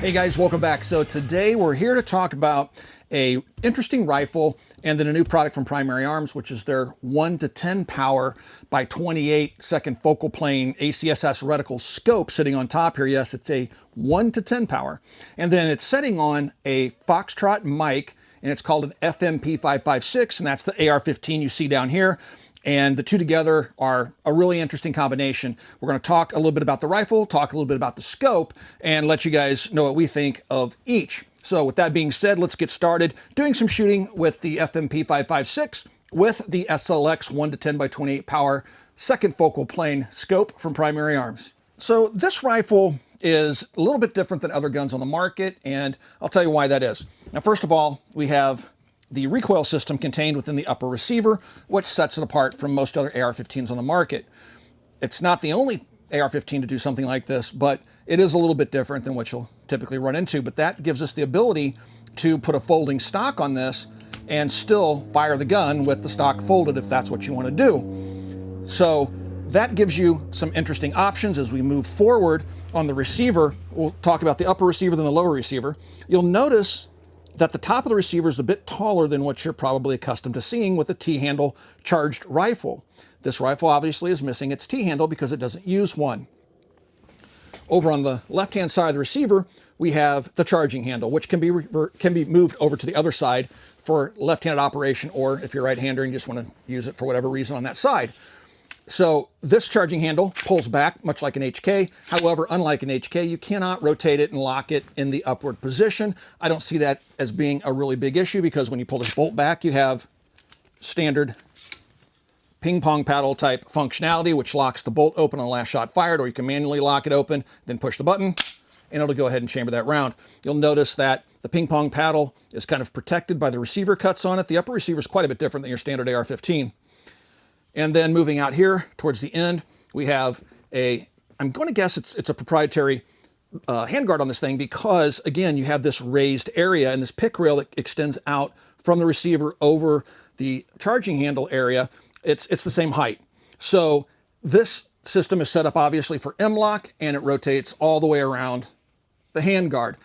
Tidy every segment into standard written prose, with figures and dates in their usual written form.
Hey guys, welcome back. So today we're here to talk about a interesting rifle and then a new product from Primary Arms, which is their 1 to 10 power by 28 second focal plane ACSS reticle scope sitting on top here. Yes, it's a 1 to 10 power. And then it's setting on a Foxtrot Mike, and it's called an FMP556, and that's the AR-15 you see down here. And the two together are a really interesting combination. We're going to talk a little bit about the rifle, talk a little bit about the scope, and let you guys know what we think of each. So with that being said, let's get started doing some shooting with the FMP556 with the SLX 1 to 10 by 28 power second focal plane scope from Primary Arms. So this rifle is a little bit different than other guns on the market, and I'll tell you why that is. Now, first of all, we have the recoil system contained within the upper receiver, which sets it apart from most other AR-15s on the market. It's not the only AR-15 to do something like this, but it is a little bit different than what you'll typically run into. But that gives us the ability to put a folding stock on this and still fire the gun with the stock folded if that's what you want to do. So that gives you some interesting options as we move forward on the receiver. We'll talk about the upper receiver than the lower receiver. You'll notice that the top of the receiver is a bit taller than what you're probably accustomed to seeing with a T-handle charged rifle. This rifle obviously is missing its T-handle because it doesn't use one. Over on the left-hand side of the receiver, we have the charging handle, which can be moved over to the other side for left-handed operation, or if you're right-hander and you just want to use it for whatever reason on that side. So this charging handle pulls back much like an HK. However, unlike an HK, you cannot rotate it and lock it in the upward position. I don't see that as being a really big issue because when you pull this bolt back, you have standard ping pong paddle type functionality, which locks the bolt open on last shot fired, or you can manually lock it open, then push the button, and it'll go ahead and chamber that round. You'll notice that the ping pong paddle is kind of protected by the receiver cuts on it. The upper receiver is quite a bit different than your standard AR-15. And then moving out here towards the end, we have I'm going to guess it's a proprietary handguard on this thing because, again, you have this raised area and this pick rail that extends out from the receiver over the charging handle area. It's the same height. So this system is set up obviously for M-lock, and it rotates all the way around the handguard.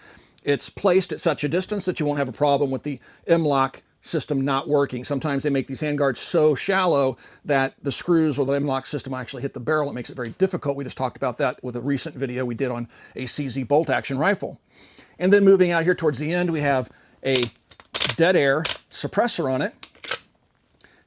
It's placed at such a distance that you won't have a problem with the M-lock system not working. Sometimes they make these handguards so shallow that the screws or the M-lock system actually hit the barrel. It makes it very difficult. We just talked about that with a recent video we did on a CZ bolt action rifle. And then moving out here towards the end, we have a dead air suppressor on it.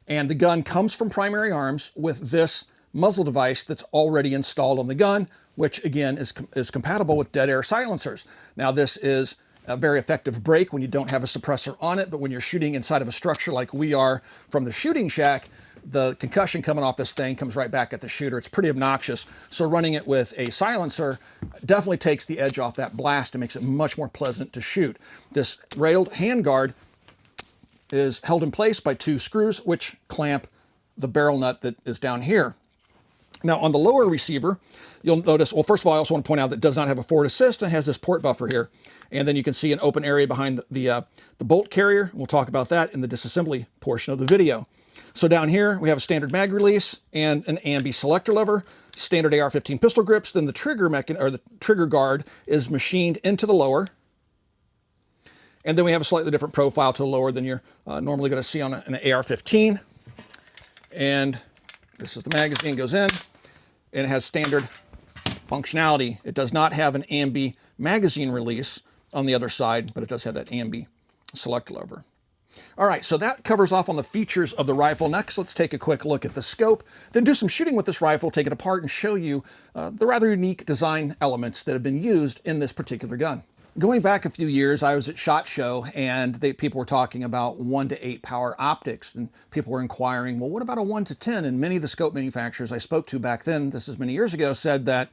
And the gun comes from Primary Arms with this muzzle device that's already installed on the gun, which again is compatible with dead air silencers. Now this is a very effective break when you don't have a suppressor on it, but when you're shooting inside of a structure like we are from the shooting shack, the concussion coming off this thing comes right back at the shooter. It's pretty obnoxious. So running it with a silencer definitely takes the edge off that blast and makes it much more pleasant to shoot. This railed handguard is held in place by 2 screws, which clamp the barrel nut that is down here. Now on the lower receiver, you'll notice, well, first of all, I also want to point out that it does not have a forward assist and has this port buffer here. And then you can see an open area behind the bolt carrier. We'll talk about that in the disassembly portion of the video. So down here, we have a standard mag release and an ambi selector lever, standard AR-15 pistol grips. Then the trigger guard is machined into the lower. And then we have a slightly different profile to the lower than you're normally going to see on an AR-15. And this is the magazine, goes in, and it has standard functionality. It does not have an ambi magazine release on the other side, but it does have that ambi select lever. All right, so that covers off on the features of the rifle. Next, let's take a quick look at the scope, then do some shooting with this rifle, take it apart, and show you the rather unique design elements that have been used in this particular gun. Going back a few years, I was at SHOT Show, and people were talking about 1 to 8 power optics, and people were inquiring, well, what about a 1 to 10? And many of the scope manufacturers I spoke to back then, this is many years ago, said that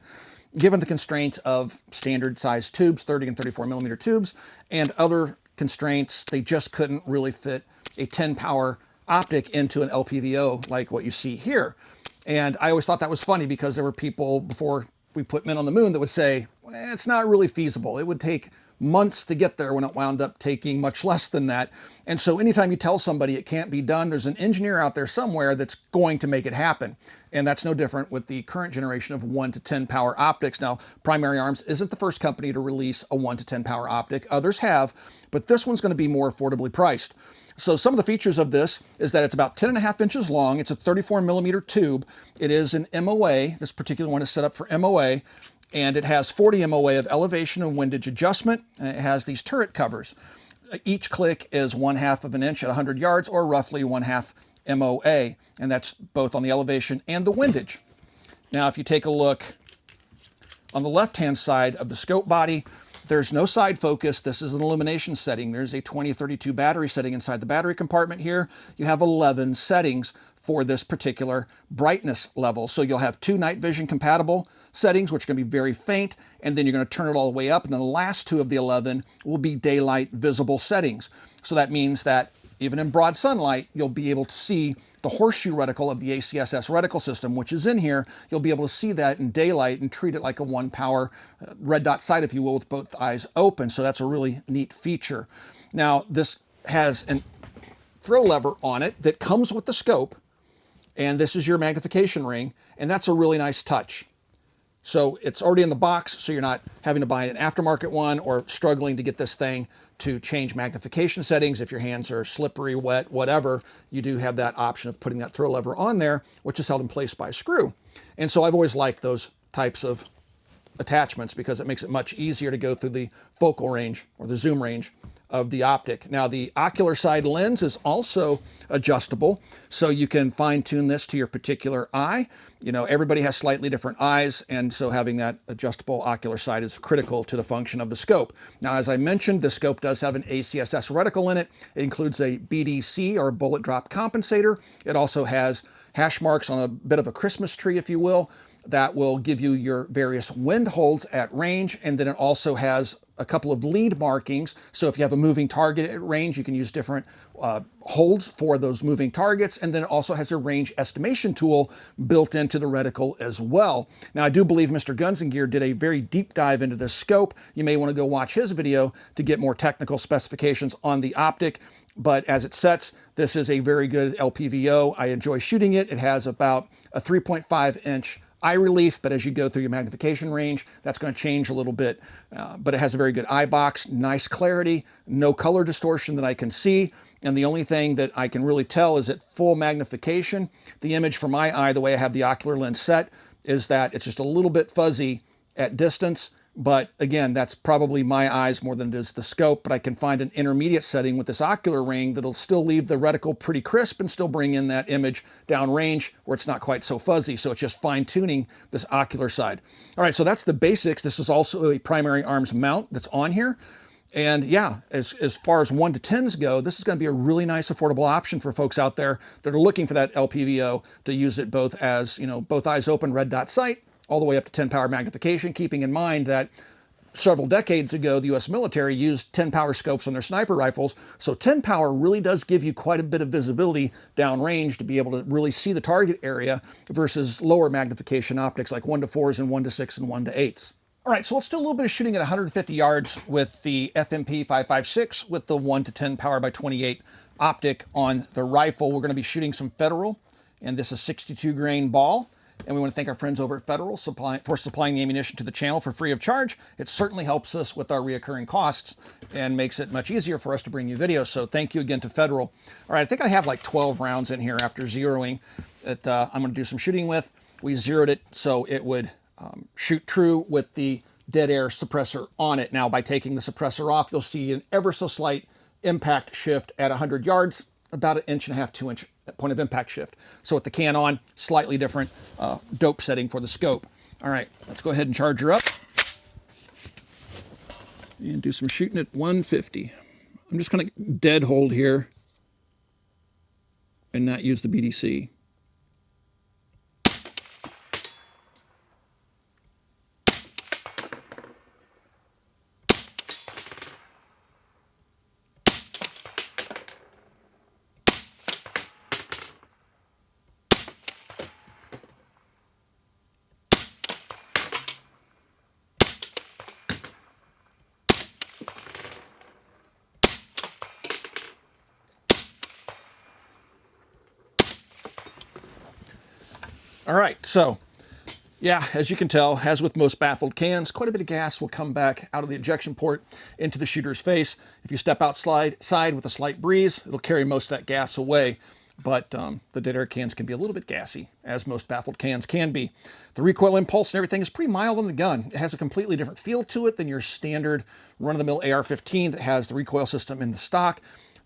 given the constraints of standard size tubes, 30 and 34 millimeter tubes, and other constraints, they just couldn't really fit a 10 power optic into an LPVO like what you see here. And I always thought that was funny because there were people before we put men on the moon that would say, well, it's not really feasible. It would take months to get there when it wound up taking much less than that. And so anytime you tell somebody it can't be done, there's an engineer out there somewhere that's going to make it happen. And that's no different with the current generation of 1 to 10 power optics. Now, Primary Arms isn't the first company to release a 1 to 10 power optic. Others have, but this one's going to be more affordably priced. So some of the features of this is that it's about 10.5 inches long. It's a 34 millimeter tube. It is an MOA. This particular one is set up for MOA, and it has 40 MOA of elevation and windage adjustment, and it has these turret covers. Each click is 1/2 of an inch at 100 yards, or roughly 1/2 MOA, and that's both on the elevation and the windage. Now, if you take a look on the left-hand side of the scope body, there's no side focus. This is an illumination setting. There's a 2032 battery setting inside the battery compartment here. You have 11 settings for this particular brightness level. So you'll have 2 night vision compatible settings, which are going to be very faint, and then you're going to turn it all the way up, and then the last 2 of the 11 will be daylight visible settings. So that means that even in broad sunlight, you'll be able to see the horseshoe reticle of the ACSS reticle system, which is in here. You'll be able to see that in daylight and treat it like a 1 power red dot sight, if you will, with both eyes open. So that's a really neat feature. Now, this has a throw lever on it that comes with the scope, and this is your magnification ring, and that's a really nice touch. So it's already in the box, so you're not having to buy an aftermarket one or struggling to get this thing to change magnification settings. If your hands are slippery, wet, whatever, you do have that option of putting that throw lever on there, which is held in place by a screw. And so I've always liked those types of attachments because it makes it much easier to go through the focal range or the zoom range of the optic. Now, the ocular side lens is also adjustable, so you can fine-tune this to your particular eye. You know, everybody has slightly different eyes, and so having that adjustable ocular side is critical to the function of the scope. Now, as I mentioned, the scope does have an ACSS reticle in it. It includes a BDC, or bullet drop compensator. It also has hash marks on a bit of a Christmas tree, if you will, that will give you your various wind holds at range, and then it also has a couple of lead markings. So if you have a moving target at range, you can use different holds for those moving targets. And then it also has a range estimation tool built into the reticle as well. Now, I do believe Mr. Guns and Gear did a very deep dive into this scope. You may want to go watch his video to get more technical specifications on the optic. But as it sets, this is a very good LPVO. I enjoy shooting it. It has about a 3.5 inch eye relief, but as you go through your magnification range, that's going to change a little bit. But it has a very good eye box, nice clarity, no color distortion that I can see. And the only thing that I can really tell is at full magnification, the image for my eye, the way I have the ocular lens set, is that it's just a little bit fuzzy at distance. But again, that's probably my eyes more than it is the scope, but I can find an intermediate setting with this ocular ring that'll still leave the reticle pretty crisp and still bring in that image downrange where it's not quite so fuzzy. So it's just fine tuning this ocular side. All right, so that's the basics. This is also a Primary Arms mount that's on here. And yeah, as far as 1 to 10s go, this is going to be a really nice affordable option for folks out there that are looking for that LPVO to use it both as, you know, both eyes open red dot sight, all the way up to 10 power magnification, keeping in mind that several decades ago, the U.S. military used 10 power scopes on their sniper rifles. So 10 power really does give you quite a bit of visibility downrange to be able to really see the target area versus lower magnification optics like 1 to 4s and 1 to 6 and 1 to 8s. All right, so let's do a little bit of shooting at 150 yards with the FMP 556 with the 1 to 10 power by 28 optic on the rifle. We're going to be shooting some Federal, and this is 62 grain ball. And we want to thank our friends over at Federal for supplying the ammunition to the channel for free of charge. It certainly helps us with our reoccurring costs and makes it much easier for us to bring you videos. So thank you again to Federal. All right, I think I have like 12 rounds in here after zeroing that I'm going to do some shooting with. We zeroed it so it would shoot true with the dead air suppressor on it. Now, by taking the suppressor off, you'll see an ever so slight impact shift at 100 yards, about 1.5 inches, 2 inch point of impact shift. So with the can on, slightly different dope setting for the scope. All right, let's go ahead and charge her up and do some shooting at 150. I'm just going to dead hold here and not use the BDC. All right, so yeah, as you can tell, as with most baffled cans, quite a bit of gas will come back out of the ejection port into the shooter's face. If you step outside with a slight breeze, it'll carry most of that gas away. But the dead air cans can be a little bit gassy, as most baffled cans can be. The recoil impulse and everything is pretty mild on the gun. It has a completely different feel to it than your standard run-of-the-mill AR-15 that has the recoil system in the stock.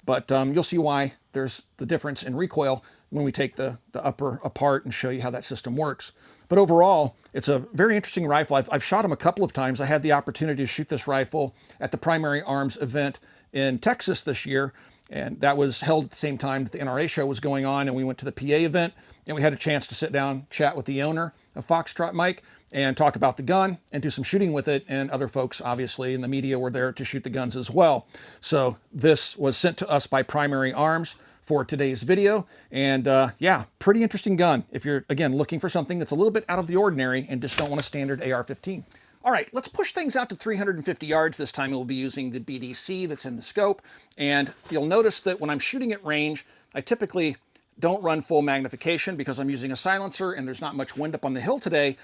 But you'll see why there's the difference in recoil when we take the upper apart and show you how that system works. But overall, it's a very interesting rifle. I've shot them a couple of times. I had the opportunity to shoot this rifle at the Primary Arms event in Texas this year, and that was held at the same time that the NRA show was going on, and we went to the PA event, and we had a chance to sit down, chat with the owner of Foxtrot Mike, and talk about the gun and do some shooting with it, and other folks, obviously, in the media were there to shoot the guns as well. So this was sent to us by Primary Arms for today's video, and yeah, pretty interesting gun if you're, again, looking for something that's a little bit out of the ordinary and just don't want a standard AR-15. All right, let's push things out to 350 yards. This time we'll be using the BDC that's in the scope, and you'll notice that when I'm shooting at range, I typically don't run full magnification because I'm using a silencer and there's not much wind up on the hill today.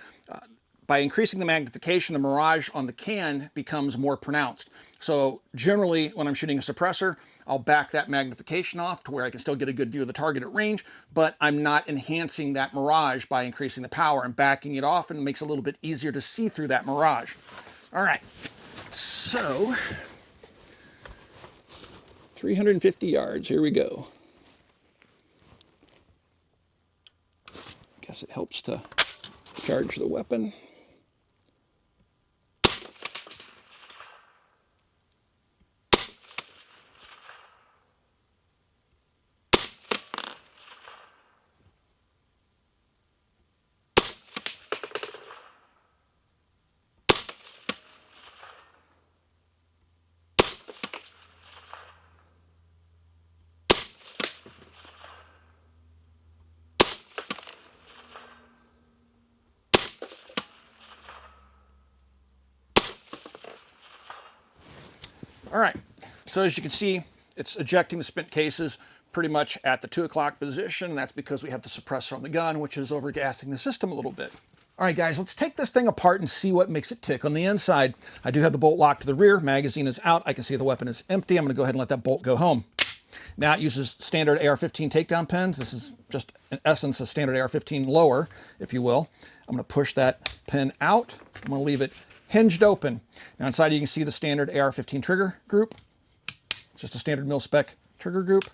By increasing the magnification, the mirage on the can becomes more pronounced. So generally, when I'm shooting a suppressor, I'll back that magnification off to where I can still get a good view of the target at range, but I'm not enhancing that mirage by increasing the power. I'm backing it off, and it makes it a little bit easier to see through that mirage. All right, so 350 yards, here we go. Guess it helps to charge the weapon. All right, so as you can see, it's ejecting the spent cases pretty much at the 2 o'clock position. That's because we have the suppressor on the gun, which is overgassing the system a little bit. All right, guys, let's take this thing apart and see what makes it tick. On the inside, I do have the bolt locked to the rear. Magazine is out. I can see the weapon is empty. I'm going to go ahead and let that bolt go home. Now it uses standard AR-15 takedown pins. This is just, in essence, a standard AR-15 lower, if you will. I'm going to push that pin out. I'm going to leave it hinged open. Now inside you can see the standard AR-15 trigger group. It's just a standard mil-spec trigger group.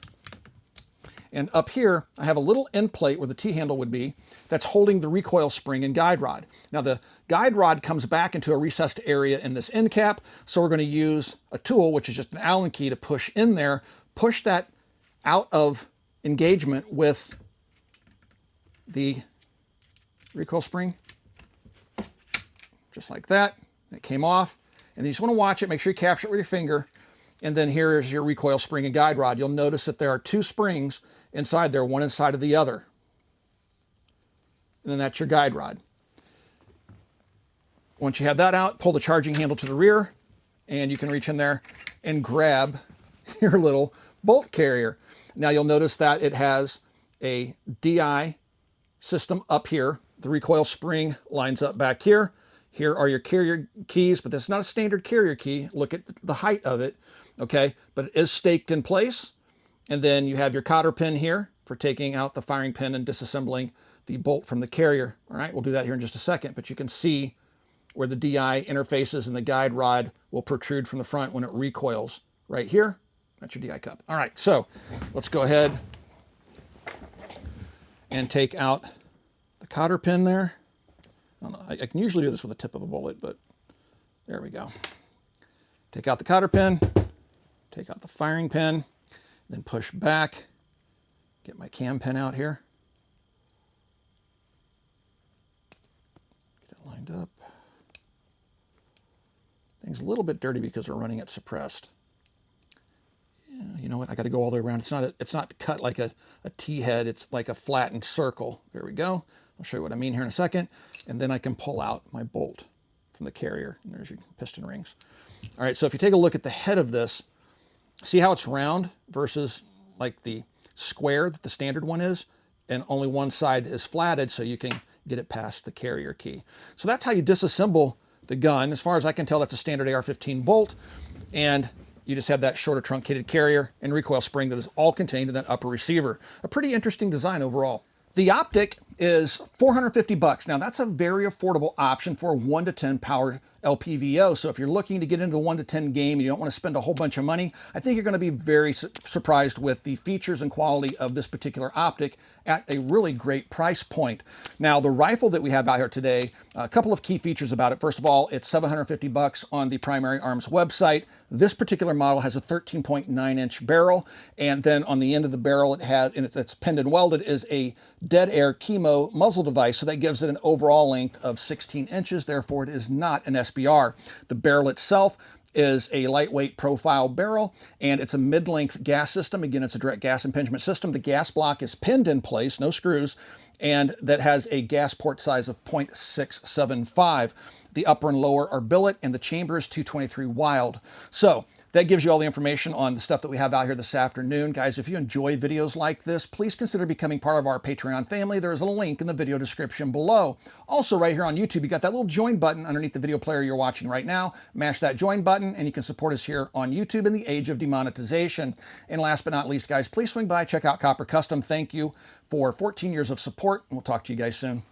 And up here, I have a little end plate where the T-handle would be that's holding the recoil spring and guide rod. Now the guide rod comes back into a recessed area in this end cap, so we're going to use a tool, which is just an Allen key, to push in there, push that out of engagement with the recoil spring, just like that. It came off, and you just want to watch it, make sure you capture it with your finger, and then here is your recoil spring and guide rod. You'll notice that there are two springs inside there, one inside of the other. And then that's your guide rod. Once you have that out, pull the charging handle to the rear, and you can reach in there and grab your little bolt carrier. Now you'll notice that it has a DI system up here. The recoil spring lines up back here. Here are your carrier keys, but that's not a standard carrier key. Look at the height of it, okay? But it is staked in place. And then you have your cotter pin here for taking out the firing pin and disassembling the bolt from the carrier. All right, we'll do that here in just a second, but you can see where the DI interfaces and the guide rod will protrude from the front when it recoils. Right here, that's your DI cup. All right, so let's go ahead and take out the cotter pin there. I don't know, I can usually do this with the tip of a bullet, but there we go. Take out the cotter pin, take out the firing pin, then push back, get my cam pin out here. Get it lined up. Thing's a little bit dirty because we're running it suppressed. Yeah, you know what, I gotta go all the way around. It's not cut like a T-head, it's like a flattened circle. There we go. I'll show you what I mean here in a second. And then I can pull out my bolt from the carrier. And there's your piston rings. All right, so if you take a look at the head of this, see how it's round versus like the square that the standard one is? and only one side is flatted so you can get it past the carrier key. So that's how you disassemble the gun. As far as I can tell, that's a standard AR-15 bolt, and you just have that shorter truncated carrier and recoil spring that is all contained in that upper receiver. A pretty interesting design overall. The optic is $450. Now that's a very affordable option for a 1 to 10 power LPVO. So if you're looking to get into the 1 to 10 game and you don't want to spend a whole bunch of money, I think you're going to be very surprised with the features and quality of this particular optic at a really great price point. Now the rifle that we have out here today, a couple of key features about it. First of all, it's $750 on the Primary Arms website. This particular model has a 13.9-inch barrel, and then on the end of the barrel it has, and it's pinned and welded, is a dead air chemo muzzle device, so that gives it an overall length of 16 inches. Therefore, it is not an SBR. The barrel itself is a lightweight profile barrel, and it's a mid-length gas system. Again, it's a direct gas impingement system. The gas block is pinned in place, no screws, and that has a gas port size of 0.675. The upper and lower are billet, and the chamber is 223 Wild. So that gives you all the information on the stuff that we have out here this afternoon. Guys, if you enjoy videos like this, please consider becoming part of our Patreon family. There is a link in the video description below. Also, right here on YouTube, you got that little join button underneath the video player you're watching right now. Mash that join button, and you can support us here on YouTube in the age of demonetization. And last but not least, guys, please swing by, check out Copper Custom. Thank you for 14 years of support, and we'll talk to you guys soon.